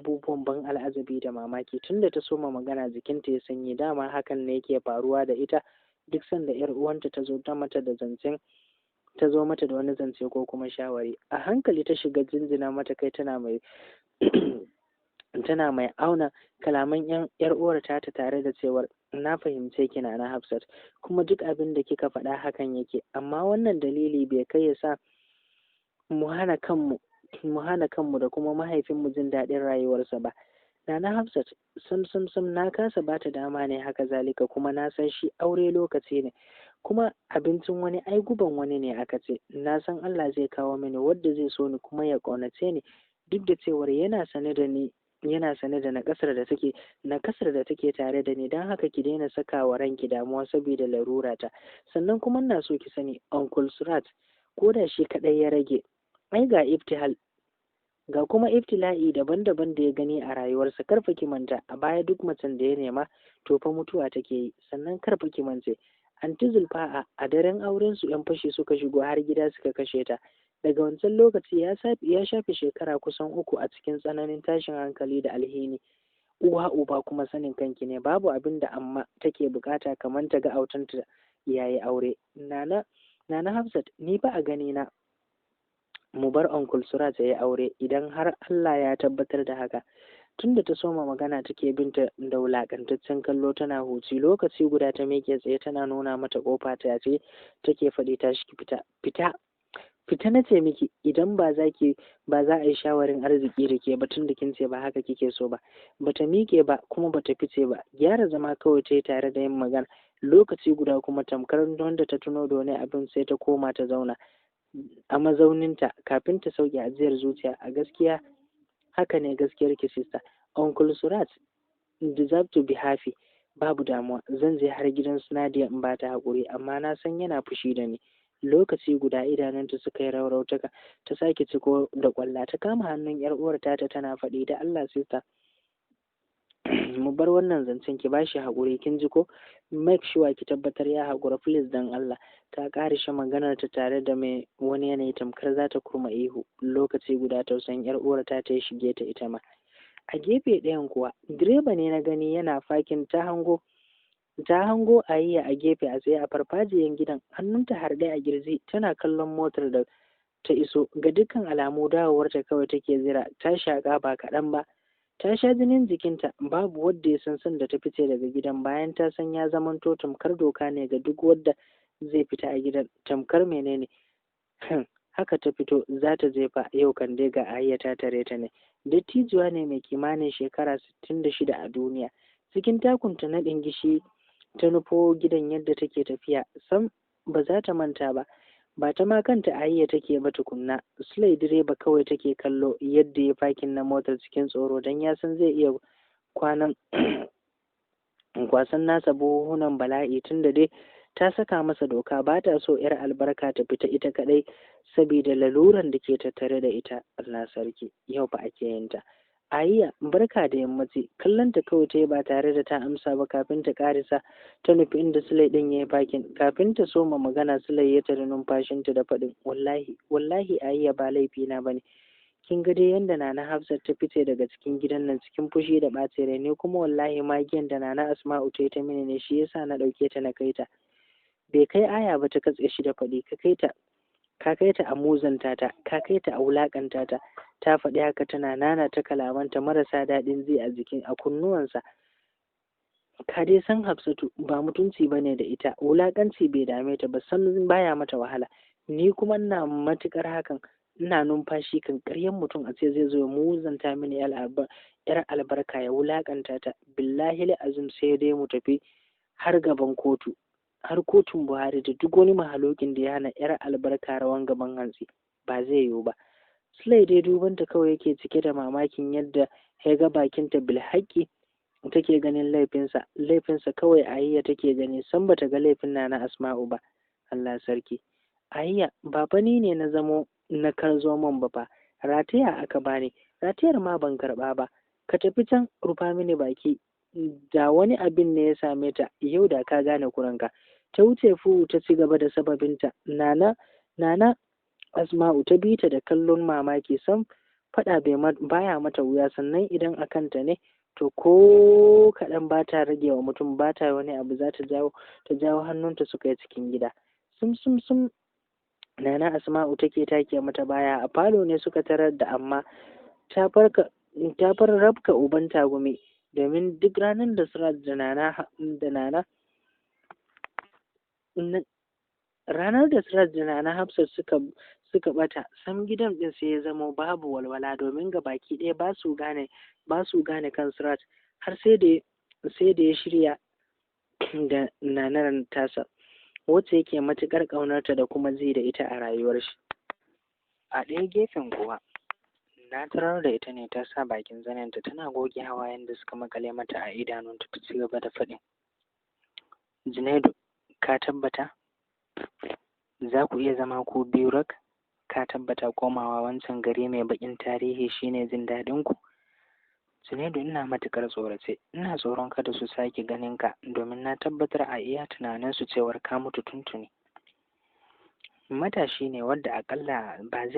abubuwan ban al'ajabi da mamaki. Tunda ta soma magana jikinta ya sanyi, dama hakan ne yake faruwa da ita duk sanda yar uwanta ta zo mata da wani zance ko kuma shawari. A hankali ta shiga jinjina mata kai tana mai tana mai auna kalaman yar uwar ta tare da cewar, na fahimce ki na Hafsat, kuma duk abin da kika faɗa hakan yake, amma wannan dalili bai kai ya sa mu hana kanmu da kuma mahaifinmu jin daɗin rayuwarsa ba. Nana Hafsat, sam na kasa bata dama ne, haka zalika kuma na san shi aure lokaci ne, kuma abincin wani ai guban wani ne aka ce. Na san Allah zai kawo mini wadda zai so ni kuma ya ƙaunace ni, duk da cewar yana sane da nakasar da take tare da ni, don haka ki daina saka wa ranki damuwa saboda larura ta. Sannan kuma ina so ki sani Uncle Surat, ko da shi kaɗai ya rage, ai ga kuma ibtila'i daban-daban da ya gani a rayuwarsa. Karfa ki manta, a baya duk macen da ya nema to fa mutuwa take yi. Sannan karfa ki mance, anti Zulfa'a a daren auren su yan fashi suka shigo har gida suka kashe ta. Daga wancan lokaci ya shafe shekara kusan 3 a cikin tsananin tashin hankali da alhini. Uwa uba kuma sanin kanki ne, babu abin da amma take bukata kamar ta ga autanta yayi aure. Nana Hafsat, ni ba a gani na mu bar Uncle Surat ya yi aure idan har Allah ya tabbatar da haka. Tunda ta soma magana take binta da wulakantaccen kallo tana huci. Lokaci guda ta miƙe tsaye tana nuna mata kofa ta ce take faɗi, ta shi fita na ce miki, idan ba za a yi shawarin arziki da ke ba, tun da kin ce ba haka kike so ba. Bata miƙe ba kuma bata fice ba, gyara zama kawai ta yi tare da yin magana. Lokaci guda kuma tamkar wanda ta tuno da wani abin sai ta koma ta zauna a mazauninta kafin ta sauke ajiyar zuciya. A gaskiya haka ne gaskiyar ki sister. Uncle Surat deserve to be happy. Babu damuwa, zan je har gidan su Nadia in ba ta haƙuri, amma na san yana fushi da ni. Lokaci guda idanunta suka yi raurau, ta sake ciko da ƙwalla. Ta kama hannun yar uwar ta tana faɗi, da Allah sister mu bar wannan zancen, ki bashi haƙuri, kin ji ko? Make sure ki tabbatar ya haƙura please dan Allah. Ta ƙarishe maganar ta tare da mai wani yanayi tamkar za ta kurma ihu. Lokaci guda tausayin yar uwar ta yi shige ta ita ma. A gefe ɗayan kuwa direba ne na gani yana fakin, ta hango Ayya a gefe a tsaye a farfajiyar gidan, hannunta harɗe a girji, tana kallon motar da ta iso. Ga dukkan alamu dawowarta kawai take zira. Ta shaƙa ba kaɗan ba, ta sha jinin jikinta. Babu wadda ya san da ta fice daga gidan, bayan ta san ya zamanto tamkar doka ne ga duk wadda zai fita a gidan. Tamkar menene haka ta fito za ta jefa. Yau kan dai ga Ayya ta tare ta ne. Dattijuwa ne mai kimanin shekara 66 a duniya. Cikin takunta na ɗingishi ta nufo gidan. Yadda take tafiya sam ba za ta manta ba ta ma kanta Ayya take ba tukunna. Sulai direba kawai take kallo yadda ya fakin na motar cikin tsoro, don ya san zai iya kwasan nasa buhunan bala'i, tunda dai ta saka masa doka ba ta so yar albarka ta fita ita kadai saboda laluran da ke tattare da ita. Allah sarki, yau fa ake yin ta. Ayya, barka da yammaci. Kallon ta kawai ta yi ba tare da ta amsa ba kafin ta karisa ta nufi inda Sulai din ya yi fakin. Kafin ta soma magana Sulai ya tare numfashinta da faɗin, wallahi Ayya ba laifi na bane. Kin ga dai yanda Nana Hafsat ta fice daga cikin gidan nan cikin fushi da ɓacin rai, ne kuma wallahi magiyan da Nana Asma'u ta yi ta mini ne, shi yasa na ɗauke ta na kai ta. Bai kai Aya ba ta katse shi da faɗi, ka kai ta a muzanta ta, ka kai ta a wulakanta ta. Ta faɗi haka tana nana ta kalamanta marasa daɗin ji a kunnuwansa. Ka dai san Hafsatu ba mutunci bane da ita, wulakanci bai dame ta ba, san baya mata wahala. Ni kuma ina matukar hakan, ina numfashi kan ƙaryan mutum a ce zai zo ya muzanta mini yar albarka ya wulakanta ta. Billahi azim sai dai mu tafi har gaban kotu, har kotun Buhari da duk wani mahalokin da ya hana yar albarka rawan gaban hantsi. Ba zai yiwu ba. Sulai dai dubanta kawai yake cike da mamakin yadda ya ga bakinta bilhaki take ganin laifinsa kawai Ayya take gani, san bata ga laifin Nana Asma'u ba. Allah sarki. Ayya, ba fa ni ne na zamo na karzo man ba fa, rataya aka bani, ratayar ma ban karba ba. Ka tafi can, rufa mini baki. Da wani abin ne ya same ta yau da ka gane kuranka. Ta wuce fu ta ci gaba da sababinta. Nana Asma'u ta bi ta da kallon mamaki, sam faɗa baya mata wuya, sannan idan a kanta ne to ko kaɗan ba ta rage wa mutum, ba ta wani abu za ta jawo hannunta suka yi cikin gida. Sum Nana Asma'u take take mata baya. A falo ne suka tarar da amma ta rabka uban tagumi, domin duk ranar da Surat da Nana Hafsat suka bata, sam gidan din sai ya zama babu walwala, domin ga baki ɗaya ba su gane kan Surat, har sai da ya shirya da nanar tasa, wacce yake matuƙar ƙaunarta da kuma ji da ita a rayuwar shi. A ɗaya gefen kuwa na tarar da ita ne ta sa bakin zanenta tana goge hawayen da suka makale mata a idanunta, ta ci gaba da faɗin, Junaidu, ka tabbata za ku iya zama ku biyu rak? Ka tabbata komawa wancan gari mai baƙin tarihi shine jin daɗin ku? Junaidu, ina matuƙar tsorace, ina tsoron kada su sake ganin ka, domin na tabbatar a iya tunaninsu cewar ka mutu tuntuni. Matashi ne wadda aƙalla ba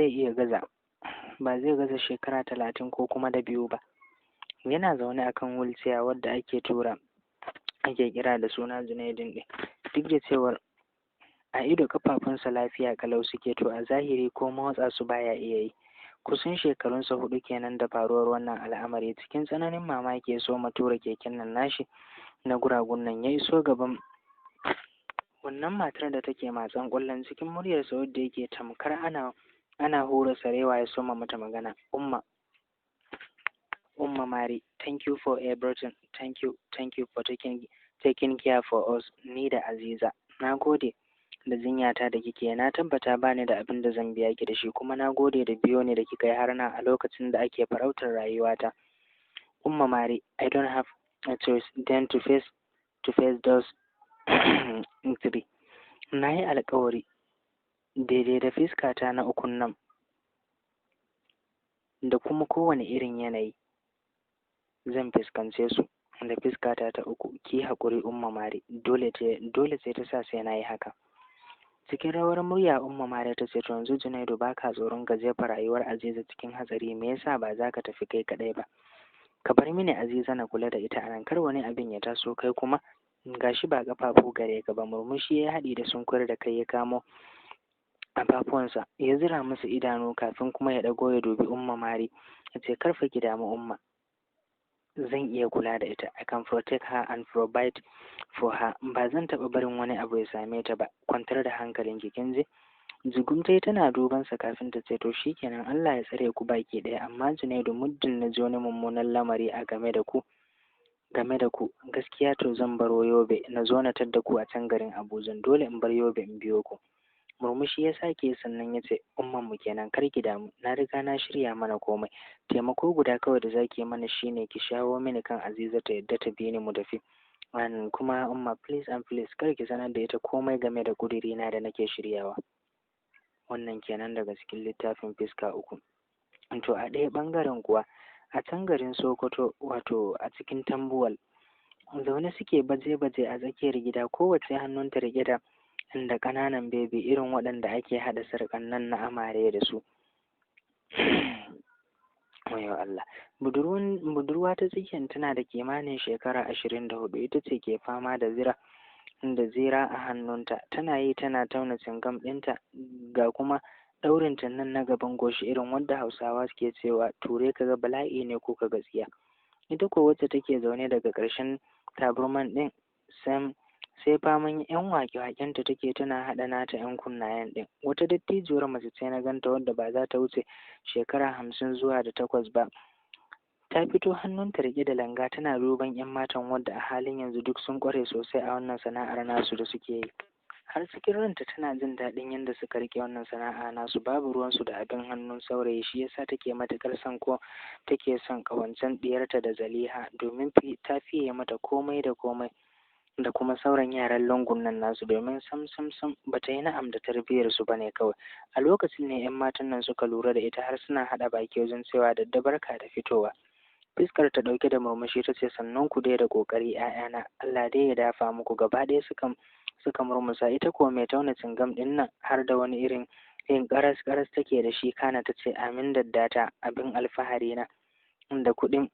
zai gaza shekara 30 ko kuma da 2 ba. Yana zaune akan wulciya wadda ake kira da suna Junaidin ɗin. Duk da cewar a ido kafafunsa lafiya kalau suke, to a zahiri ko motsa su baya iya yi. Kusan shekarunsa 4 kenan da faruwar wannan al'amari. Cikin tsananin mamaki ya so tura keken nan nashi na guragun nan, ya iso gaban wannan matar da take matsan ƙwallon. Cikin muryarsa wadda yake tamkar ana hura sarewa ya soma mata magana. Umma Mari, thank you for everything. Thank you for taking care for us. Ni da Aziza, na gode da jinyata da kike. Na tabbata bani da abin da zan biya ki da shi, kuma na gode da biyo ne da kika yi har nan a lokacin da ake farautar rayuwata. Umma Mari, I don't have a choice than to face those three. Na yi alkawari daidai da fiskata na ukun nan da kuma kowane irin yanayi zan fuskance su da fiskata ta uku. Ki haƙuri Umma Mari, dole sai ta sa sai na yi haka. Cikin rawar murya Umma Mari ta ce, to yanzu Junaidu, baka tsoron ka jefa rayuwar Aziza cikin hatsari? Me yasa ba za ka tafi kai kaɗai ba? Ka bar mini Aziza na kula da ita anan, kar wani abin ya taso. Kai kuma gashi ba ƙafafu gare ka ba. Murmushi ya haɗi da sunkuyar da kai ya kamo ƙafafuwansa ya zira musu idanu, kafin kuma ya ɗago ya dubi Umma Mari ya ce, karfa ki damu Umma, zan iya kula da ita. I can protect her and provide for her. Ba zan taɓa barin wani abu ya same ta ba. Kwantar da hankalin ki, kin ji? Jigumtai tana duban sa kafin ta ce, to shikenan, Allah ya tsare ku baki ɗaya. Amma Junaidu, muddin na ji wani mummunan lamari a game da ku gaskiya to zan baro Yobe na zo na tadda ku a can garin Abuja. Dole in bar Yobe in biyo ku. Murmushi ya sake, sannan ya ce, umman mu kenan, kar ki damu, na riga na shirya mana komai. Taimako guda kawai da zaki mana shine ki shawo mini kan Aziza ta yadda ta bi ni mu tafi. Kuma umma, please and please, kar ki sanar da ita komai game da kudirina da nake shiryawa. Wannan kenan daga cikin littafin Fuska Uku. To a ɗaya ɓangaren kuwa, a can garin Sokoto, wato a cikin Tambuwal, zaune suke baje-baje a tsakiyar gida, kowace hannunta riƙe da ƙananan bebi irin waɗanda ake haɗa sarƙan nan na amare da su. Wayo Allah. Budurwa ta tsakiyar tana da kimanin shekara 24, ita ce ke fama da zira a hannunta. Tana yi tana tauna cingam ɗinta, ga kuma ɗaurinta nan na gaban goshi irin wanda Hausawa suke cewa ture kaga bala'i ne ko ka gaskiya. Ita ko wacce take zaune daga ƙarshen taburman ɗin, sai faman yan waƙe-waƙenta take, tana haɗa nata yan kunnayen ɗin. Wata dattijuwar mace ce na ganta, wadda ba za ta wuce shekara 50 zuwa da 8 ba. Ta fito hannunta riƙe da langa, tana duban yan matan wadda a halin yanzu duk sun ƙware sosai a wannan sana'ar nasu da suke yi. Har cikin ranta tana jin daɗin yadda suka riƙe wannan sana'a nasu, babu ruwansu da abin hannun saurayi. Shi yasa take matuƙar son take son ƙawancen ɗiyarta da Zaliha, domin ta fiye mata komai da komai, da kuma sauran yaran lungun nan nasu, domin sam bata yi na'am da tarbiyyar su bane kawai. A lokacin ne yan matan nan suka lura da ita, har suna haɗa baki wajen cewa da barka da fitowa. Fiskar ta ɗauke da murmushi ta ce, sannan ku dai da ƙoƙari ƴaƴana, Allah dai ya dafa muku. Gaba ɗaya suka murmusa. Ita ko mai tauna cingam ɗin nan har da wani irin yin ƙaras ƙaras take da shi, kana ta ce amin daddata abin alfahari na, da kuɗin